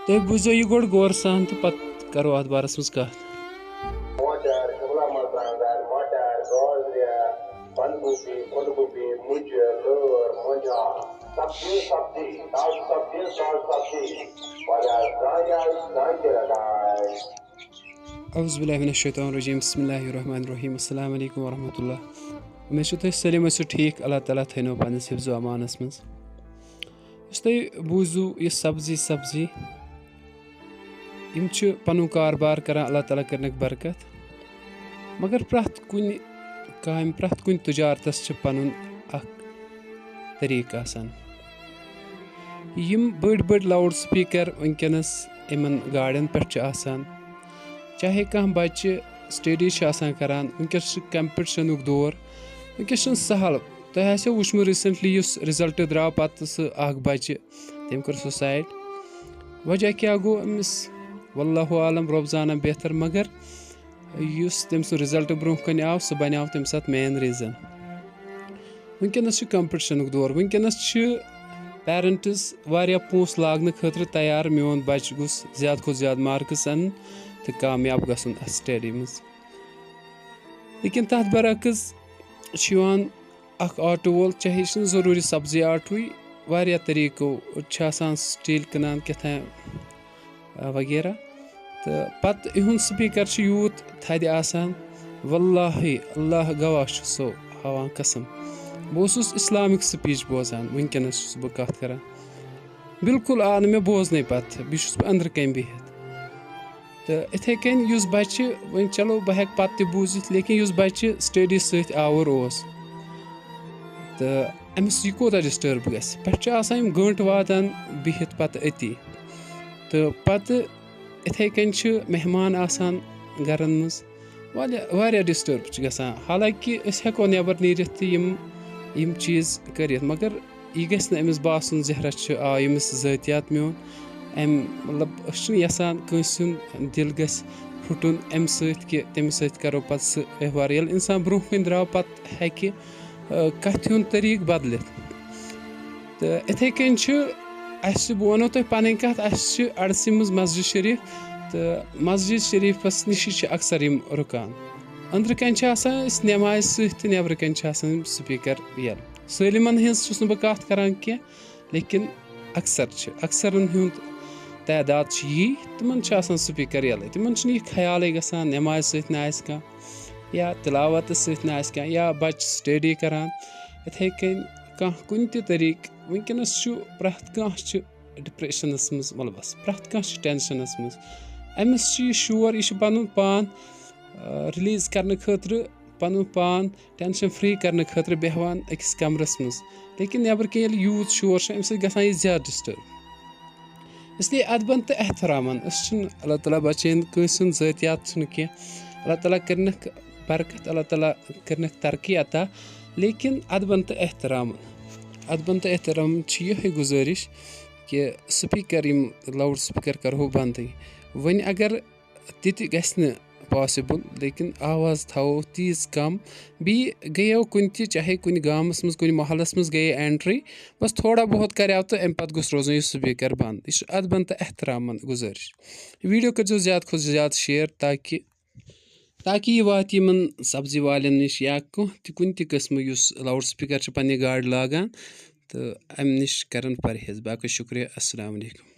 تُہۍ بوٗزِو یہِ گۄڈٕ غور سان تہٕ پَتہٕ کَرو اَتھ بارَس منٛز کَتھ. मटर, शिमला मरचांगा, मटर, गोलरिया, बंदगोभी, फूलगोभी, मुंजी, लोर, मुंजा, सब्जी, दाल सब्जी, वाला गाजर लगाए. اعوذ باللہ من الشیطان الرجیم بسم اللہ الرحمن الرحیم السلام علیکم ورحمۃ اللہ. مےٚ چھُ تُہۍ سٲلِم ٲسِو ٹھیٖک اللہ تعالیٰ تھٲینو پنٛنِس حِفظو امانَس منٛز. یُس تۄہہِ بوٗزِو یہِ سبزی یِم چھِ پَنُن کاربار کَران اللہ تعالیٰ کَرنَکھ برکت. مگر پرٛٮ۪تھ کُنہِ کامہِ پرٛٮ۪تھ کُنہِ تُجارتَس چھِ پَنُن اَکھ طٔریٖقہٕ آسان. یِم بٔڑۍ لاوُڈ سپیٖکَر وٕنکٮ۪نَس یِمَن گاڑٮ۪ن پٮ۪ٹھ چھِ آسان, چاہے کانٛہہ بَچہِ سٹڈی چھِ آسان کَران, وٕنکٮ۪س چھُ کَمپِٹِشَنُک دور, وٕنکٮ۪س چھُنہٕ سَہل. تۄہہِ آسیو وٕچھمُت ریٖسٮ۪نٛٹلی یُس رِزَلٹ درٛاو پَتہٕ سُہ اَکھ بَچہِ تٔمۍ کوٚر سُسایڈ. وجہ کیٛاہ گوٚو أمِس واللہُ عالم رۄب زانان بہتر, مگر یُس تٔمۍ سُنٛد رِزَلٹ برونٛہہ کَنہِ آو سُہ بَنیو تَمہِ ساتہٕ مین ریٖزَن. وٕنکٮ۪نَس چھُ کَمپِٹِشَنُک دور, وٕنکٮ۪نَس چھِ پیرَنٹٕز واریاہ پونٛسہٕ لاگنہٕ خٲطرٕ تیار میون بَچہِ گوٚژھ زیادٕ کھۄتہٕ زیادٕ مارکٕس اَنُن تہٕ کامیاب گژھُن اَتھ سٹڈی منٛز. لیکِن تَتھ برعکس چھُ یِوان اَکھ آٹوٗ وول, چاہے یہِ چھُنہٕ ضروٗری سبزی آٹوٗوٕے, واریاہ طٔریٖقو چھِ آسان سٹیٖل کٕنان کیٛاتھام وغیرہ, تہٕ پَتہٕ یِہُنٛد سپیٖکَر چھُ یوٗت تھدِ آسان واللہ اللہ گواہ چھُ سو ہاوان قسم. بہٕ اوسُس اِسلامِک سپیٖچ بوزان, وٕنکٮ۪نَس چھُس بہٕ کَتھ کَران, بِلکُل آو نہٕ مےٚ بوزنَے پَتہٕ, بیٚیہِ چھُس بہٕ أنٛدرٕ کَنۍ بِہِتھ. تہٕ یِتھَے کٔنۍ یُس بَچہِ وۄنۍ چلو بہٕ ہٮ۪کہٕ پَتہٕ تہِ بوٗزِتھ, لیکِن یُس بَچہِ سٹڈی سۭتۍ آوُر اوس تہٕ أمِس یہِ کوٗتاہ ڈِسٹٲرٕب گژھِ. پٮ۪ٹھٕ چھِ آسان یِم گٲنٛٹہٕ واتان بِہِتھ پَتہٕ أتی, تہٕ پَتہٕ یِتھَے کٔنۍ چھِ مہمان آسان گَرَن منٛز, واریاہ ڈِسٹٲرٕب چھِ گژھان. حالانکہِ أسۍ ہٮ۪کو نٮ۪بر نیٖرِتھ تہِ یِم چیٖز کٔرِتھ, مگر یہِ گژھِ نہٕ أمِس باسُن زہرا چھِ ییٚمِس ذٲتیات میون, أمۍ مطلب أسۍ چھِنہٕ یَژھان کٲنٛسہِ ہُنٛد دِل گژھِ پھُٹُن اَمہِ سۭتۍ کہِ تٔمِس سۭتۍ کَرو پَتہٕ سُہ ویوہار. ییٚلہِ اِنسان برونٛہہ کُن درٛاو پَتہٕ ہیٚکہِ کَتھِ ہُنٛد طٔریٖقہٕ بَدلِتھ. تہٕ یِتھَے کٔنۍ چھُ اَسہِ, بہٕ وَنو تۄہہِ پَنٕنۍ کَتھ, اَسہِ چھِ اَڑسہِ منٛز مسجِد شریٖف, تہٕ مسجِد شریٖفَس نِشی چھِ اَکثر یِم رُکان. أنٛدرٕ کَنۍ چھِ آسان أسۍ نٮ۪مازِ سۭتۍ تہٕ نٮ۪برٕ کَنۍ چھِ آسان یِم سپیٖکَر یَلہٕ. سٲلِمَن ہِنٛز چھُس نہٕ بہٕ کَتھ کَران کینٛہہ, لیکِن اَکثرَن ہُنٛد تعداد چھِ یی, تِمَن چھِ آسان سپیٖکَر یَلَے. تِمَن چھُنہٕ یہِ خیالٕے گژھان نٮ۪مازِ سۭتۍ نہ آسہِ کانٛہہ, یا تِلاوَتَس سۭتۍ نہ آسہِ کانٛہہ, یا بَچہِ سٹڈی کَران. یِتھَے کٔنۍ کانٛہہ کُنہِ تہِ طٔریٖقہٕ وٕنکٮ۪نَس چھُ پرٛٮ۪تھ کانٛہہ چھِ ڈِپرٛٮ۪شَنَس منٛز مُلوَس, پرٛٮ۪تھ کانٛہہ چھِ ٹٮ۪نشَنَس منٛز. أمِس چھُ یہِ شور, یہِ چھُ پَنُن پان رِلیٖز کَرنہٕ خٲطرٕ, پَنُن پان ٹٮ۪نشَن فِرٛی کَرنہٕ خٲطرٕ بیٚہوان أکِس کَمرَس منٛز, لیکِن نٮ۪برٕ کِنۍ ییٚلہِ یوٗت شور چھُ اَمہِ سۭتۍ گژھان یہِ زیادٕ ڈِسٹٲرٕب. اِسلیے اَدبَن تہٕ احترامَن, أسۍ چھِنہٕ اللہ تعالیٰ بَچٲیِن کٲنٛسہِ ہُنٛد ذٲتیات چھُنہٕ کینٛہہ, اللہ تعالیٰ کٔرنَکھ برکت, اللہ تعالیٰ کٔرنَکھ ترقی عطا, لیکِن اَدبَن تہٕ احترامَن چھِ یِہوٚے گُزٲرِش کہِ سپیٖکَر یِم لاوُڈ سپیٖکَر کَرہو بنٛدٕے. وۄنۍ اگر تِتہِ گژھِ نہٕ پاسِبٕل, لیکِن آواز تھاوو تیٖژ کَم. بیٚیہِ گٔیو کُنہِ تہِ, چاہے کُنہِ گامَس منٛز کُنہِ محلَس منٛز گٔیے اٮ۪نٹرٛی, بَس تھوڑا بہت کَریو تہٕ اَمہِ پَتہٕ گوٚژھ روزُن یہِ سپیٖکَر بنٛد. یہِ چھُ اَدبَن تہٕ احترامَن گُزٲرِش. ویٖڈیو کٔرۍزیو زیادٕ کھۄتہٕ زیادٕ شِیَر تاکہِ یہِ واتہِ یِمَن سبزی والٮ۪ن نِش, یا کانٛہہ تہِ کُنہِ تہِ قٕسمہٕ یُس لاوُڈ سپیٖکَر چھِ پنٛنہِ گاڑِ لاگان, تہٕ اَمہِ نِش کَرَن پرہیز. باقٕے شُکریہ, اَسَلامُ علیکُم.